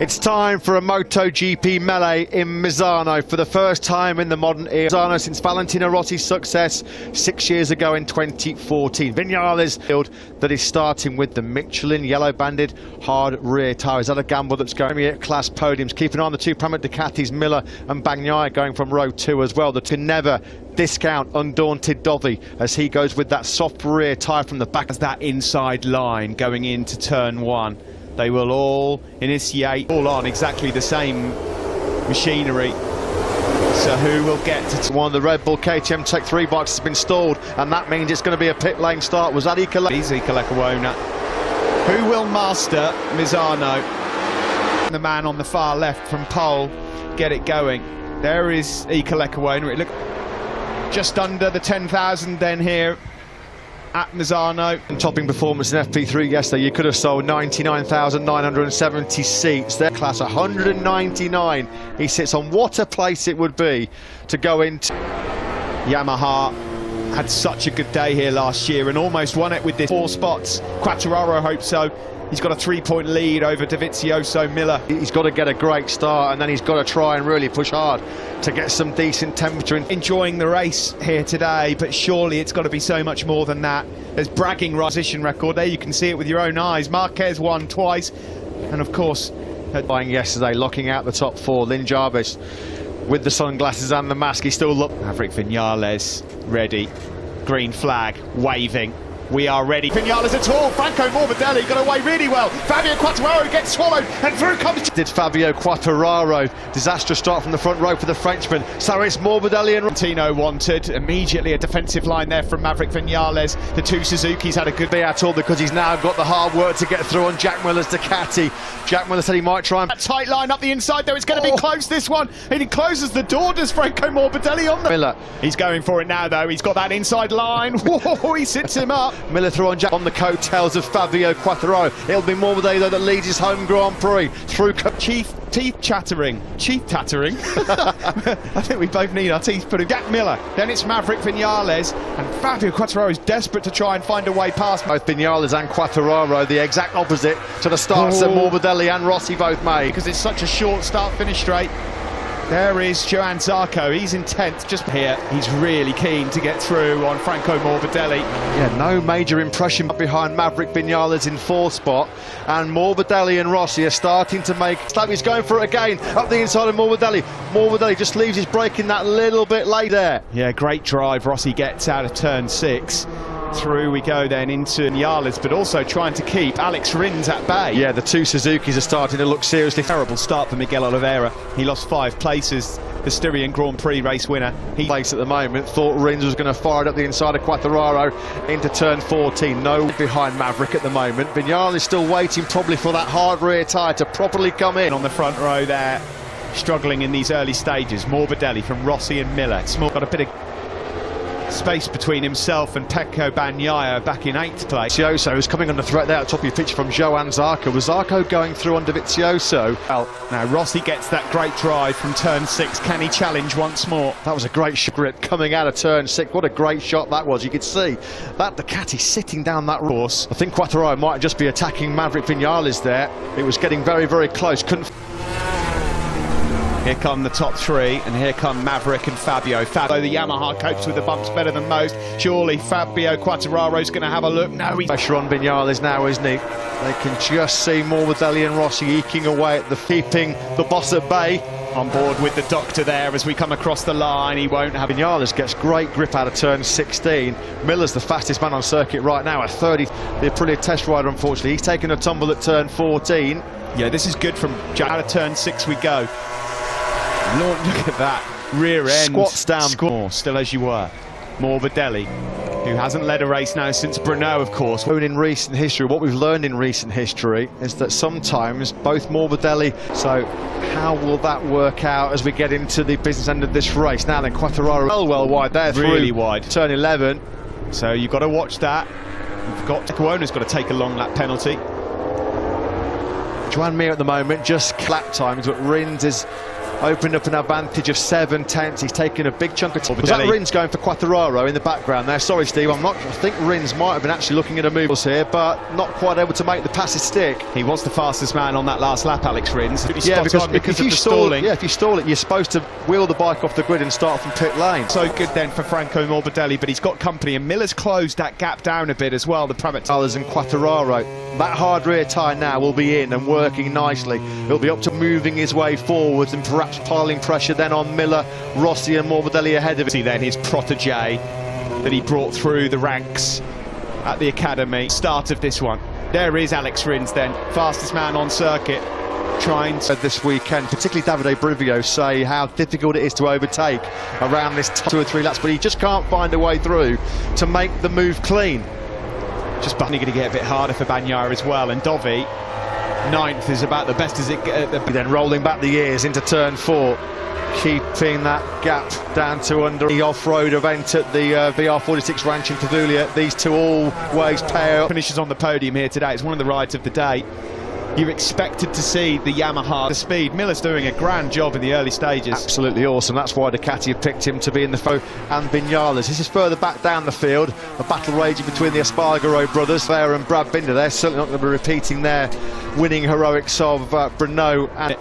It's time for a MotoGP melee in Misano for the first time in the modern era. Misano since Valentino Rossi's success 6 years ago in 2014. Vinales field that is starting with the Michelin yellow-banded hard rear tyre. Is that a gamble that's going to be class podiums? Keep an eye on the two Pramac Ducatis, Miller and Bagnaia going from row 2 as well. The to never discount undaunted Dovi as he goes with that soft rear tyre from the back. As that inside line going into turn 1. They will all initiate all on exactly the same machinery. So who will get to one of the Red Bull KTM Tech 3 bikes has been stalled, and that means it's going to be a pit lane start. Was that Ika Lecuona? Who will master Misano? The man on the far left from pole, get it going. There is Ika Lecuona. It looked just under the 10,000 then here at Misano. Topping performance in FP3 yesterday, you could have sold 99,970 seats. Their class 199. He sits on what a place it would be to go into. Yamaha had such a good day here last year and almost won it with this 4 spots. Quartararo hopes so. He's got a 3-point lead over Dovizioso Miller. He's got to get a great start and then he's got to try and really push hard to get some decent temperature. Enjoying the race here today, but surely it's got to be so much more than that. There's bragging position record there, you can see it with your own eyes. Marquez won twice, and of course, yesterday, locking out the top 4. Lynn Jarvis with the sunglasses and the mask, he still looked. Maverick Vinales ready, green flag waving. We are ready. Vinales at all. Franco Morbidelli got away really well. Fabio Quartararo gets swallowed and through comes... Did Fabio Quartararo. Disastrous start from the front row for the Frenchman. So it's Morbidelli and... Valentino wanted immediately a defensive line there from Maverick Vinales. The two Suzukis had a good... Be at all because he's now got the hard work to get through on Jack Miller's Ducati. Jack Miller said he might try and... That tight line up the inside though. It's going to be close this one. And he closes the door. Does Franco Morbidelli on the... Miller. He's going for it now though. He's got that inside line. Whoa, he sits him up. Miller through on Jack on the coattails of Fabio Quartararo. It'll be Morbidelli though that leads his home Grand Prix through teeth chattering. I think we both need our teeth put in. Jack Miller, then it's Maverick Vinales, and Fabio Quartararo is desperate to try and find a way past. Both Vinales and Quartararo, the exact opposite to the starts that Morbidelli and Rossi both made. Because it's such a short start-finish straight. There is Johan Zarco, he's intent just here. He's really keen to get through on Franco Morbidelli. Yeah, no major impression behind Maverick Vinales in 4th spot. And Morbidelli and Rossi are starting to make... He's going for it again, up the inside of Morbidelli. Morbidelli just leaves his braking that little bit late there. Yeah, great drive Rossi gets out of turn 6. Through we go then into Vinales, but also trying to keep Alex Rins at bay. Yeah, the two Suzukis are starting to look seriously. Terrible start for Miguel Oliveira. He lost 5 places. The Styrian Grand Prix race winner. He place at the moment. Thought Rins was going to fire it up the inside of Quartararo into turn 14. No behind Maverick at the moment. Vinales is still waiting probably for that hard rear tyre to properly come in. On the front row there, struggling in these early stages. Morbidelli from Rossi and Miller. Small got a bit of space between himself and Pecco Bagnaia back in 8th place. Dovizioso is coming under threat there at the top of your pitch from Johan Zarco. Was Zarco going through on Dovizioso? Well, now Rossi gets that great drive from turn 6. Can he challenge once more? That was a great grip coming out of turn 6. What a great shot that was. You could see that Ducati sitting down that course. I think Quartararo might just be attacking Maverick Vinales there. It was getting very, very close. Couldn't... Here come the top 3, and here come Maverick and Fabio. Fabio, the Yamaha, copes with the bumps better than most. Surely Fabio Quartararo's going to have a look. No, he's... Pressure on Vinales now, isn't he? They can just see Morbidelli and Rossi eking away at the keeping the boss at bay. On board with the doctor there as we come across the line. He won't have... Vinales gets great grip out of turn 16. Miller's the fastest man on circuit right now at 30. The Aprilia test rider, unfortunately. He's taken a tumble at turn 14. Yeah, this is good from Jack. Out of turn 6 we go. Lord, look at that rear end. Squats down. Still as you were. Morbidelli, who hasn't led a race now since Brno, of course. In recent history, what we've learned in recent history is that sometimes both Morbidelli... So how will that work out as we get into the business end of this race? Now then, Quartararo well wide there. Really wide. Turn 11. So you've got to watch that. You've got... Cuona's got to take a long lap penalty. Joan Mir at the moment, just lap times, but Rins is opened up an advantage of 7/10. He's taken a big chunk of time. Was that Rins going for Quartararo in the background there? Sorry, Steve, I think Rins might have been actually looking at a move here, but not quite able to make the passes stick. He was the fastest man on that last lap, Alex Rins. Yeah, because if you stall it, if you stall it, you're supposed to wheel the bike off the grid and start from pit lane. So good then for Franco Morbidelli, but he's got company, and Miller's closed that gap down a bit as well. The Pramac and Quartararo, that hard rear tyre now will be in and working nicely. He'll be up to moving his way forwards and perhaps piling pressure then on Miller, Rossi and Morbidelli ahead of him. See then his protege that he brought through the ranks at the academy. Start of this one. There is Alex Rins then, fastest man on circuit. Trying to this weekend, particularly Davide Brivio, say how difficult it is to overtake around this 2 or 3 laps, but he just can't find a way through to make the move clean. Just going to get a bit harder for Bagnaia as well, and Dovi, 9th, is about the best as it gets. Then rolling back the years into turn 4, keeping that gap down to under the off-road event at the VR46 Ranch in Pavuglia. These two always pair up. Finishes on the podium here today. It's one of the rides of the day. You expected to see the Yamaha, the speed. Miller's doing a grand job in the early stages. Absolutely awesome. That's why Ducati have picked him to be in the foe. And Vinales. This is further back down the field. A battle raging between the Espargaro brothers, Claire and Brad Binder. They're certainly not going to be repeating their winning heroics of Brno and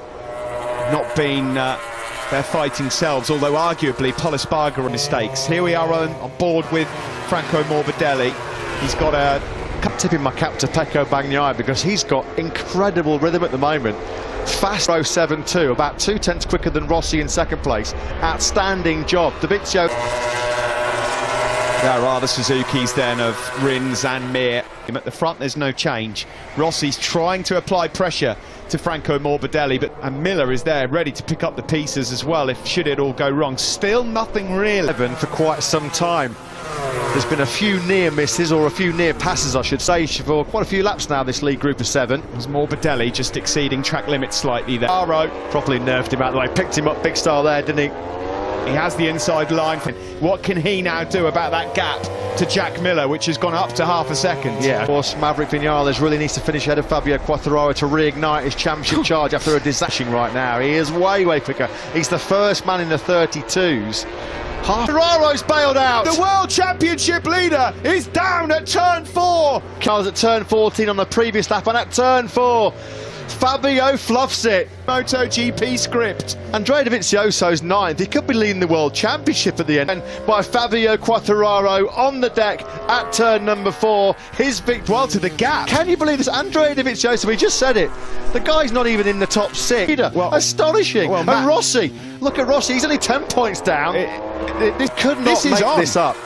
not been their fighting selves, although arguably Paul Espargaro mistakes. Here we are on board with Franco Morbidelli. He's got a tipping my cap to Pecco Bagnaia because he's got incredible rhythm at the moment. Fast 0.72, about 2/10 quicker than Rossi in second place. Outstanding job. Davizio. There are the Suzukis then of Rins and Mir. At the front there's no change. Rossi's trying to apply pressure to Franco Morbidelli, and Miller is there ready to pick up the pieces as well if should it all go wrong. Still nothing really for quite some time. There's been a few near misses, or a few near passes I should say, for quite a few laps now, this league group of 7. It was Morbidelli just exceeding track limits slightly there. Aro properly nerfed him out of the way, picked him up big style there, didn't he? He has the inside line. What can he now do about that gap to Jack Miller, which has gone up to half a second? Yeah, of course, Maverick Vinales really needs to finish ahead of Fabio Quartararo to reignite his championship charge after a disaster right now. He is way quicker. He's the first man in the 32s. Quartararo's bailed out. The World Championship leader is down at turn 4. Cars at turn 14 on the previous lap, and at turn 4, Fabio fluffs it. MotoGP script. Andrea Dovizioso's 9th. He could be leading the World Championship at the end. And by Fabio Quartararo on the deck at turn number 4. His victory. Well, to the gap. Can you believe this? Andrea Dovizioso, we just said it. The guy's not even in the top 6. Well, astonishing. Well, and Rossi, look at Rossi. He's only 10 points down. This could not make this up.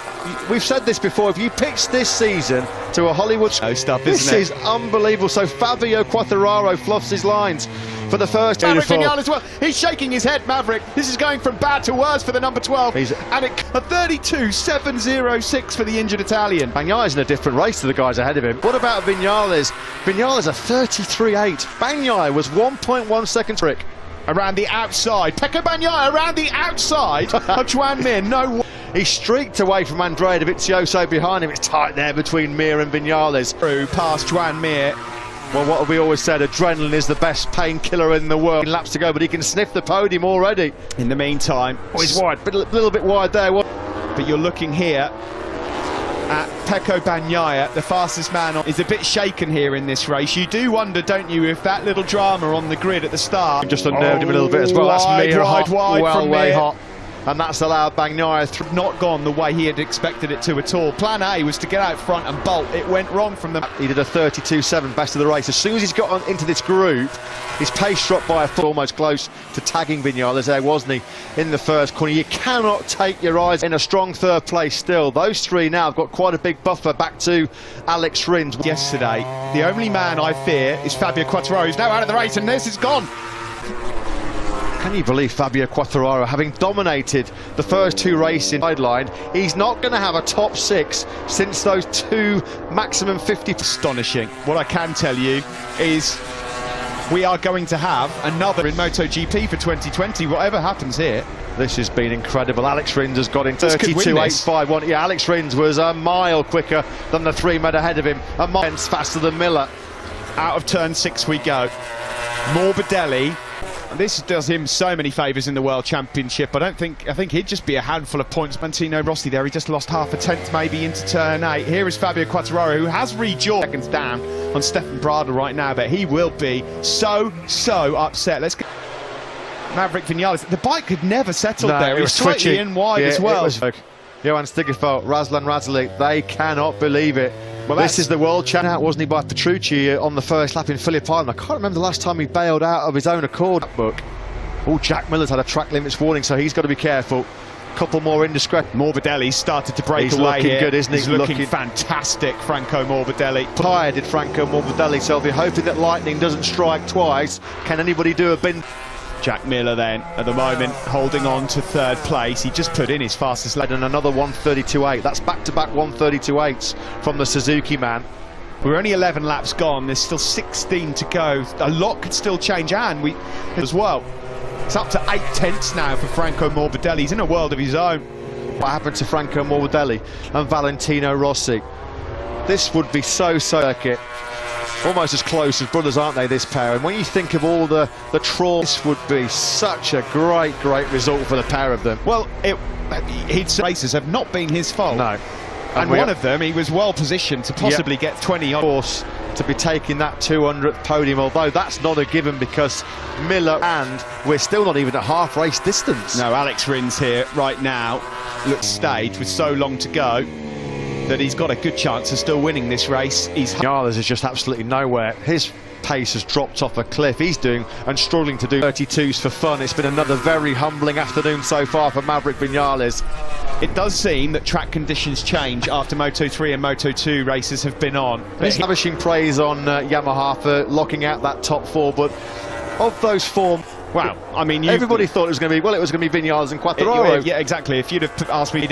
We've said this before. If you pitch this season to a Hollywood stuff, this is unbelievable. So Fabio Quartararo fluffs his lines for the first. Maverick Vinales as well. He's shaking his head, Maverick. This is going from bad to worse for the number 12. And a 32.706 for the injured Italian. Bagnaia's in a different race to the guys ahead of him. What about Vinales? Vinales a 33.8. Bagnaia was 1.1 seconds trick. Around the outside. Pecco Bagnaia around the outside of Juan Mir. No. He streaked away from Andrea Dovizioso behind him. It's tight there between Mir and Vinales. Through past Juan Mir. Well, what have we always said? Adrenaline is the best painkiller in the world. Laps to go, but he can sniff the podium already. In the meantime, he's wide, but a little bit wide there. But you're looking here at Pecco Bagnaia, the fastest man is a bit shaken here in this race. You do wonder, don't you, if that little drama on the grid at the start just unnerved him a little bit as well. That's Mir hot, well way hot. And that's allowed Bagnaia not gone the way he had expected it to at all. Plan A was to get out front and bolt. It went wrong from the... He did a 32.7 best of the race. As soon as he's got into this group, his pace dropped by a foot, almost close to tagging Vinales there, wasn't he, in the first corner. You cannot take your eyes in a strong third place still. Those three now have got quite a big buffer back to Alex Rins. Yesterday, the only man I fear is Fabio Quartararo, who's now out of the race, and this is gone. Can you believe Fabio Quartararo, having dominated the first 2 races in sideline, he's not going to have a top 6 since those 2 maximum 50. Astonishing. What I can tell you is we are going to have another in MotoGP for 2020, whatever happens here. This has been incredible. Alex Rins has got in 32.851. Yeah, Alex Rins was a mile quicker than the 3 men ahead of him, a mile faster than Miller. Out of turn 6 we go. Morbidelli This does him so many favours in the World Championship. I think he'd just be a handful of points. Valentino Rossi there, he just lost half a tenth maybe into turn 8. Here is Fabio Quartararo, who has rejoined seconds down on Stefan Bradl right now, but he will be so upset. Let's go. Maverick Vinales, the bike could never settle there. It was slightly twitchy. in wide as well. Johan Stigefeld, Razlan Razali, they cannot believe it. Well, this is the world champion, wasn't he, by Petrucci on the first lap in Phillip Island. I can't remember the last time he bailed out of his own accord. Oh, Jack Miller's had a track limits warning, so he's got to be careful. Couple more indiscreet. Morbidelli started to break he's away looking here. good, isn't he? He's looking fantastic, Franco Morbidelli. Tired did Franco Morbidelli, so they're hoping that lightning doesn't strike twice. Can anybody do a bin? Jack Miller then, at the moment, holding on to third place. He just put in his fastest lap. And another 132.8. That's back-to-back 132.8s from the Suzuki man. We're only 11 laps gone. There's still 16 to go. A lot could still change, and we as well. It's up to 8 tenths now for Franco Morbidelli. He's in a world of his own. What happened to Franco Morbidelli and Valentino Rossi? This would be so circuit. Almost as close as brothers, aren't they, this pair? And when you think of all the trawl, this would be such a great result for the pair of them. Well, his races have not been his fault. No. And one of them, he was well positioned to possibly get 20 on. Of course, to be taking that 200th podium, although that's not a given because Miller, and we're still not even at half race distance. No, Alex Rins here right now looks staged with so long to go that he's got a good chance of still winning this race. Vinales is just absolutely nowhere. His pace has dropped off a cliff. He's doing and struggling to do 32s for fun. It's been another very humbling afternoon so far for Maverick Vinales. It does seem that track conditions change after Moto3 and Moto2 races have been on. He's lavishing praise on Yamaha for locking out that top 4, but of those 4, wow, I mean, everybody thought it was going to be, well, it was going to be Vinales and Quartararo. Yeah, exactly. If you'd have asked me,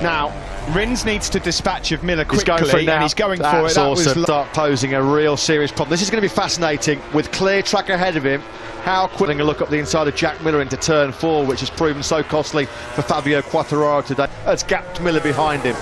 now Rins needs to dispatch of Miller quickly, he's going for it now. And he's going That's for it. Awesome. Start posing a real serious problem. This is going to be fascinating with clear track ahead of him. How quick a look up the inside of Jack Miller into turn 4, which has proven so costly for Fabio Quartararo today. Has gapped Miller behind him.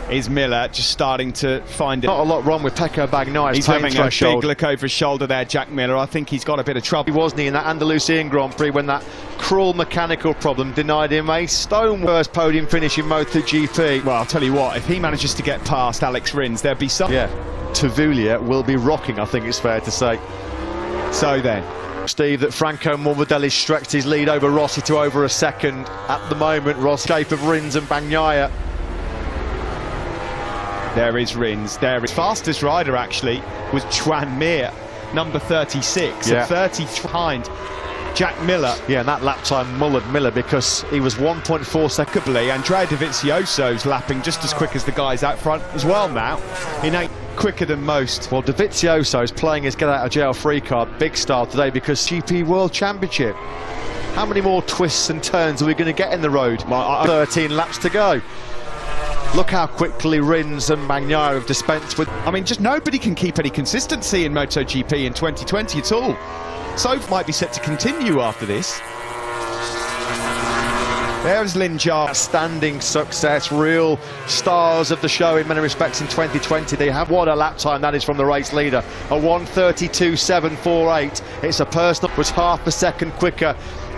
Is Miller just starting to find it? Not a lot wrong with Pecco Bagnaia. He's having a big look over his shoulder there, Jack Miller. I think he's got a bit of trouble. Wasn't he in that Andalusian Grand Prix when that cruel mechanical problem denied him a stone first podium finish in MotoGP? Well, I'll tell you what, if he manages to get past Alex Rins, there'd be some... Yeah, Tavuglia will be rocking, I think it's fair to say. So then, Steve, that Franco Morbidelli stretched his lead over Rossi to over a second. At the moment, Rossi shape of Rins and Bagnaia. There is Rins. There is fastest rider actually was Juan Mir, number 36, yeah. 30 behind Jack Miller. Yeah, and that lap time mullered Miller because he was 1.4 seconds. Andrea Dovizioso's lapping just as quick as the guys out front as well now. He ain't quicker than most. Well, Dovizioso's playing his get out of jail free card big style today because GP World Championship. How many more twists and turns are we going to get in the road? Well, 13 laps to go. Look how quickly Rins and Bagnaia have dispensed with... I mean, just nobody can keep any consistency in MotoGP in 2020 at all. So might be set to continue after this. There's Linjar. Standing success, real stars of the show in many respects in 2020. They have what a lap time that is from the race leader. A 1:32.748. It's a personal, was half a second quicker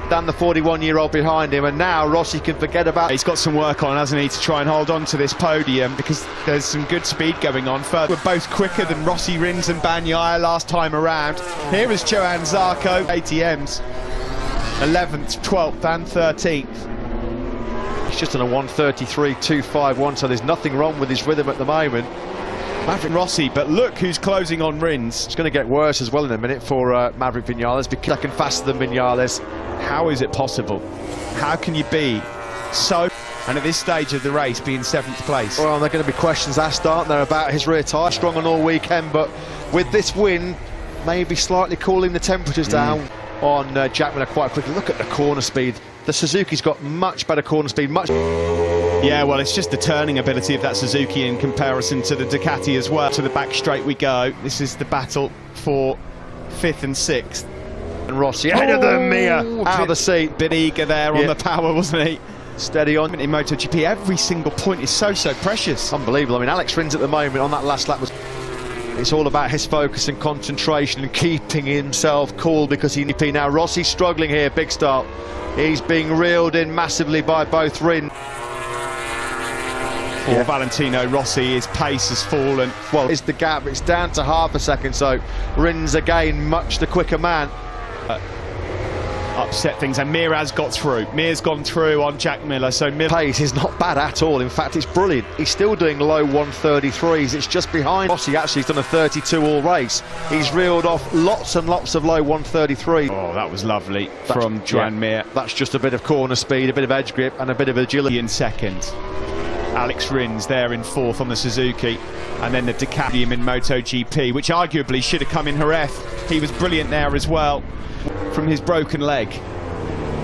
than the 41-year-old behind him, and now Rossi can forget about... He's got some work on, hasn't he, to try and hold on to this podium because there's some good speed going on. Further, we're both quicker than Rossi, Rins and Bagnaia last time around. Here is Johan Zarco, ATMs, 11th, 12th and 13th. He's just on a 1:33.251, so there's nothing wrong with his rhythm at the moment. Maverick Rossi, but look who's closing on Rins. It's going to get worse as well in a minute for Maverick Vinales, because second faster than Vinales. How is it possible? How can you be so... and at this stage of the race be in 7th place? Well, there are going to be questions asked, aren't there, about his rear tyre. Strong on all weekend, but with this win, maybe slightly cooling the temperatures down on Jack Miller quite quickly. Look at the corner speed. The Suzuki's got much better corner speed, Yeah, well, it's just the turning ability of that Suzuki in comparison to the Ducati as well. To the back straight we go. This is the battle for 5th and 6th. And Rossi ahead of them, Mia, out of the seat. Bit eager there on the power, wasn't he? Steady on. In MotoGP, every single point is so precious. Unbelievable. I mean, Alex Rins at the moment on that last lap was... It's all about his focus and concentration and keeping himself cool, because now Rossi's struggling here, big start. He's being reeled in massively by both Rins. For Valentino Rossi, his pace has fallen. Well, it's the gap, it's down to half a second, so Rins again much the quicker man. Upset things, and Mir has got through. Mir's gone through on Jack Miller, so Miller pace is not bad at all. In fact, it's brilliant. He's still doing low 133s. It's just behind Rossi. Actually, he's done a 32 all race. He's reeled off lots and lots of low 133. Oh, that was lovely from Joan Mir. That's just a bit of corner speed, a bit of edge grip, and a bit of agility. In second, Alex Rins there in fourth on the Suzuki, and then the Podium in MotoGP, which arguably should have come in Jerez. He was brilliant there as well. From his broken leg,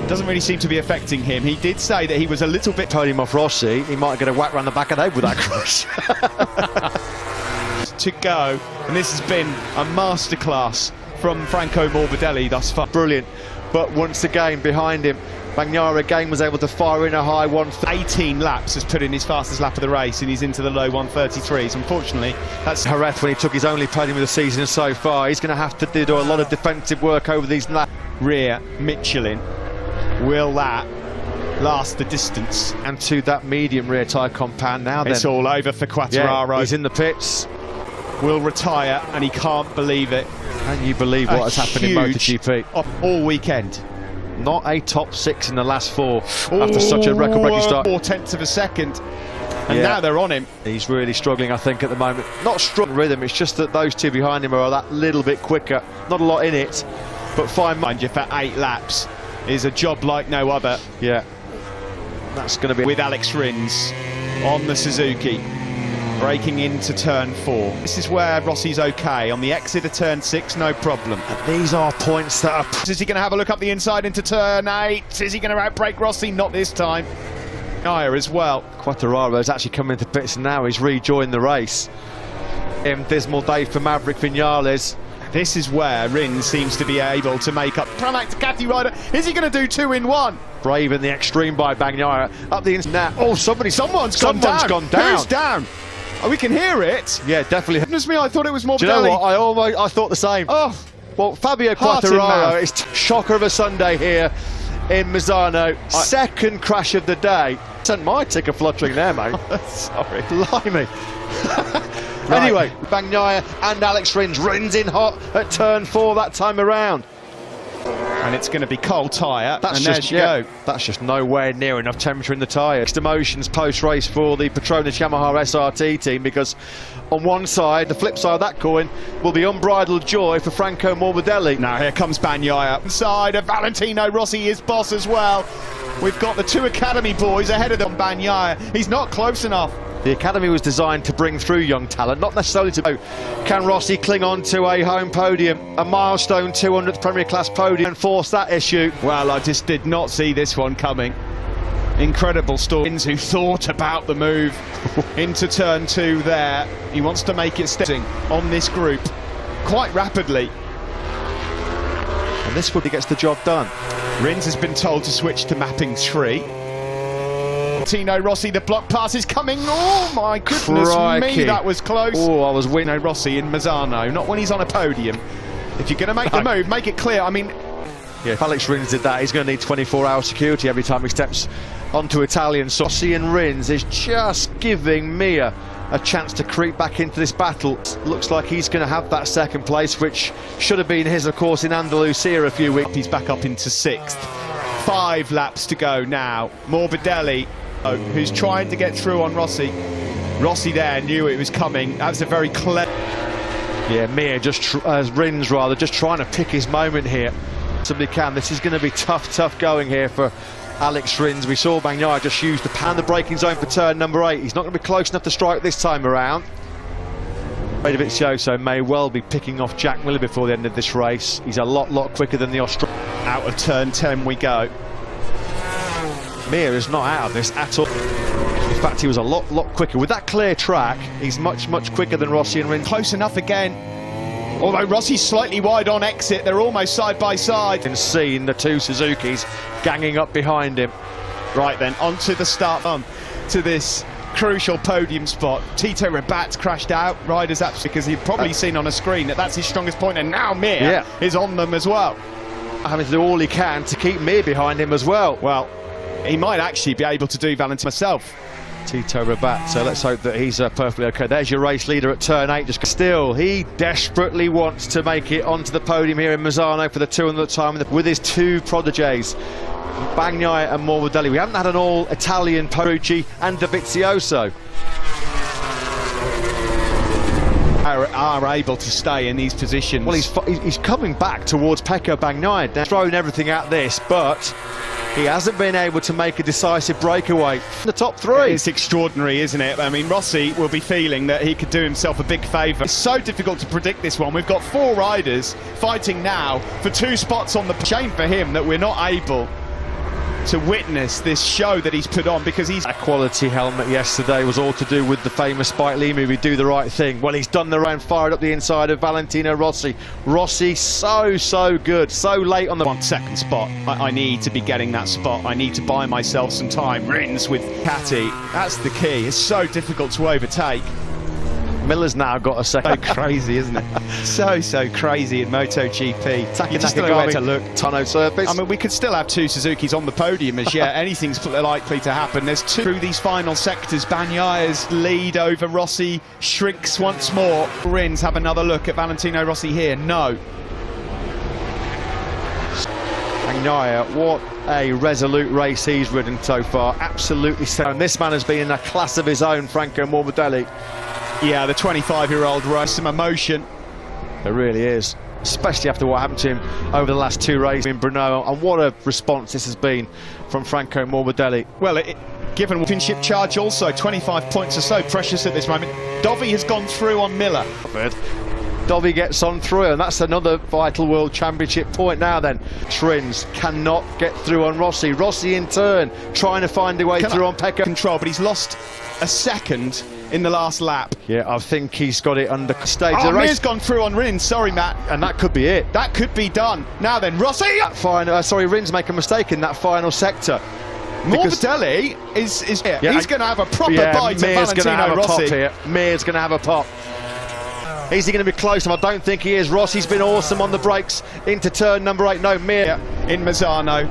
doesn't really seem to be affecting him. He did say that he was a little bit Podium off Rossi. He might get a whack round the back of the head with that cross. to go, and this has been a masterclass from Franco Morbidelli thus far. Brilliant, but once again behind him, Bagnaia again was able to fire in a high 18 laps has put in his fastest lap of the race, and he's into the low 133s. Unfortunately, that's Jerez when he took his only podium of the season so far. He's going to have to do a lot of defensive work over these laps. Rear Michelin, will that last the distance? And to that medium rear tyre compound now. It's then all over for Quartararo. Yeah, he's in the pits. Will retire, and he can't believe it. Can you believe what has happened in MotoGP all weekend? Not a top six in the last four after such a record-breaking start. 4/10 of a second, and now they're on him. He's really struggling, I think, at the moment. Not struggling rhythm, it's just that those two behind him are that little bit quicker. Not a lot in it, but fine. Mind you, for 8 laps is a job like no other. Yeah, that's going to be with Alex Rins on the Suzuki, breaking into turn 4. This is where Rossi's okay. On the exit of turn 6, no problem. And these are points that are... Is he going to have a look up the inside into turn 8? Is he going to outbrake Rossi? Not this time. Naya as well. Quartararo's actually coming into pits, and now he's rejoined the race. Dismal day for Maverick Vinales. This is where Rins seems to be able to make up. Pramac to Cathy Ryder. Is he going to do 2 in 1? Brave in the extreme by Bagnaia. Up the inside now. Oh, someone's gone down. Who's down? Oh, we can hear it. Yeah, definitely. Goodness me, I thought it was Morbidelli. Do you know what? I thought the same. Oh, well, Fabio Quartararo is shocker of a Sunday here in Misano. Second crash of the day. Sent my ticker fluttering there, mate. Sorry. Blimey. Anyway, Bagnaia and Alex Rins. Rins in hot at turn 4 that time around. And it's going to be cold tyre, and there you go. That's just nowhere near enough temperature in the tyre. Mixed emotions post-race for the Petronas Yamaha SRT team, because on one side, the flip side of that coin, will be unbridled joy for Franco Morbidelli. Now here comes Bagnaia. Inside of Valentino Rossi, his boss as well. We've got the 2 Academy boys ahead of them. Bagnaia, he's not close enough. The Academy was designed to bring through young talent, not necessarily to... Can Rossi cling on to a home podium, a milestone 200th Premier Class podium, and force that issue? Well, I just did not see this one coming. Incredible stories. Who thought about the move into turn 2 there. He wants to make it stepping on this group quite rapidly. And this one, he gets the job done. Rins has been told to switch to mapping 3. Valentino Rossi, the block pass is coming. Oh my goodness me, that was close. Oh, I was winning. Rossi in Misano, not when he's on a podium. If you're going to make the move, make it clear. I mean, yeah, if Alex Rins did that, he's going to need 24-hour security every time he steps onto Italian. So Rossi and Rins is just giving Mir a chance to creep back into this battle. Looks like he's going to have that second place, which should have been his, of course, in Andalusia a few weeks. He's back up into 6th. 5 laps to go now. Morbidelli, who's trying to get through on Rossi. Rossi there knew it was coming. That was a very clever... Yeah, Mir, Rins rather, just trying to pick his moment here. Somebody can. This is going to be tough going here for Alex Rins. We saw Bagnaia just use the pan the braking zone for turn number 8. He's not going to be close enough to strike this time around. Dovizioso may well be picking off Jack Miller before the end of this race. He's a lot quicker than the Australian. Out of turn 10 we go. Mir is not out of this at all. In fact, he was a lot quicker. With that clear track, he's much quicker than Rossi and Rins. Close enough again. Although Rossi's slightly wide on exit, they're almost side by side. And seen the 2 Suzukis ganging up behind him. Right then, onto the start to this crucial podium spot. Tito Rabat's crashed out. Riders absolutely, because he'd probably seen on a screen that that's his strongest point, and now Mir is on them as well. Having to do all he can to keep Mir behind him as well. Well, he might actually be able to do Valentino himself. Tito Rabat, so let's hope that he's perfectly okay. There's your race leader at turn 8. Just still, he desperately wants to make it onto the podium here in Misano for the 200th time with his two prodigies, Bagnaia and Morbidelli. We haven't had an all-Italian Petrucci and Dovizioso. Are able to stay in these positions. Well, he's coming back towards Pecco Bagnaia, now throwing everything at this, but he hasn't been able to make a decisive breakaway from the top 3. It's extraordinary, isn't it? I mean, Rossi will be feeling that he could do himself a big favour. It's so difficult to predict this one. We've got 4 riders fighting now for 2 spots on the... Shame for him that we're not able to witness this show that he's put on, because he's... A quality helmet yesterday was all to do with the famous Spike Lee movie, Do the Right Thing. Well, he's done the round, fired up the inside of Valentino Rossi. Rossi, so good, so late on the... 1 second spot. I need to be getting that spot. I need to buy myself some time. Rins with Catty. That's the key. It's so difficult to overtake. Miller's now got a second. So crazy, isn't it? so crazy in MotoGP. You just don't know where to look. Tonneau surface. I mean, we could still have 2 Suzukis on the podium as yet. Anything's likely to happen. There's 2 through these final sectors. Bagnaia's lead over Rossi shrinks once more. Rins, have another look at Valentino Rossi here. No. Bagnaia, what a resolute race he's ridden so far. Absolutely sound. This man has been in a class of his own, Franco Morbidelli. Yeah, the 25-year-old rose some emotion. There really is, especially after what happened to him over the last 2 races in Brno, and what a response this has been from Franco Morbidelli. Well, given championship charge also, 25 points or so, precious at this moment. Dovi has gone through on Miller. Dovi gets on through, and that's another vital World Championship point now then. Trins cannot get through on Rossi. Rossi in turn trying to find a way through on Pecco. Control, but he's lost a second in the last lap. Yeah, I think he's got it under stage. Oh, Mir's gone through on Rins, sorry Matt. And that could be it. That could be done. Now then, Rossi! Rins make a mistake in that final sector. Morbidelli is here. Yeah, he's going to have a proper bite at Valentino Rossi. Mir's going to have a pop. Is he going to be close? I don't think he is. Rossi's been awesome on the brakes into turn number 8. No, Mir in Misano,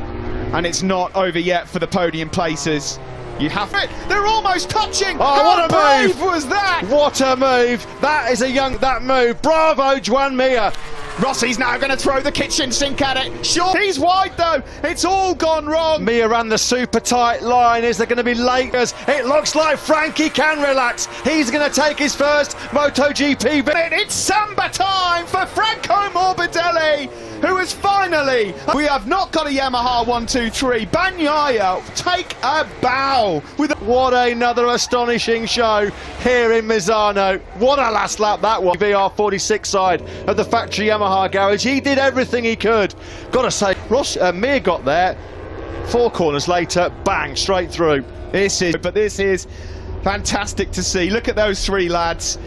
and it's not over yet for the podium places. You have it. They're almost touching. Oh, what a move was that? What a move. That is that move. Bravo, Juan Mir. Rossi's now going to throw the kitchen sink at it. Sure, he's wide though. It's all gone wrong. Mir ran the super tight line. Is there going to be Lakers? It looks like Frankie can relax. He's going to take his first MotoGP. It's Samba time for Franco Morbidelli, who is finally... We have not got a Yamaha 1-2-3. Bagnaia, take a bow. What another astonishing show here in Misano. What a last lap that was. VR46 side of the factory Yamaha garage. He did everything he could. Gotta say, Mir got there. 4 corners later, bang, straight through. This is fantastic to see. Look at those 3 lads.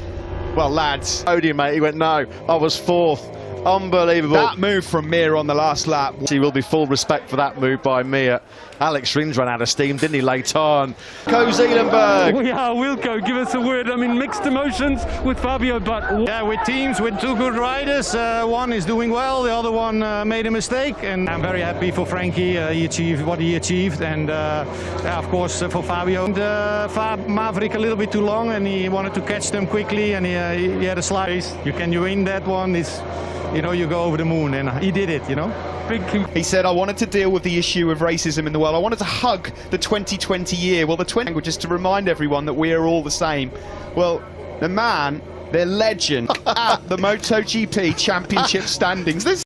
Well, lads. Podium, mate. He went, no, I was 4th. Unbelievable. That move from Mir on the last lap. He will be full respect for that move by Mir. Alex Rins ran out of steam, didn't he, late on? Zeelenberg. Yeah, Wilco, give us a word. I mean, mixed emotions with Fabio, but... Yeah, with teams with 2 good riders. One is doing well, the other one made a mistake. And I'm very happy for Frankie. He achieved what he achieved. And of course, for Fabio. And Maverick a little bit too long, and he wanted to catch them quickly, and he had a slice. You can win that one. You know, you go over the moon, and he did it, you know. He said, I wanted to deal with the issue of racism in the world. I wanted to hug the 2020 year. Well, the 20 language is to remind everyone that we are all the same. Well, the man, the legend at the MotoGP championship standings.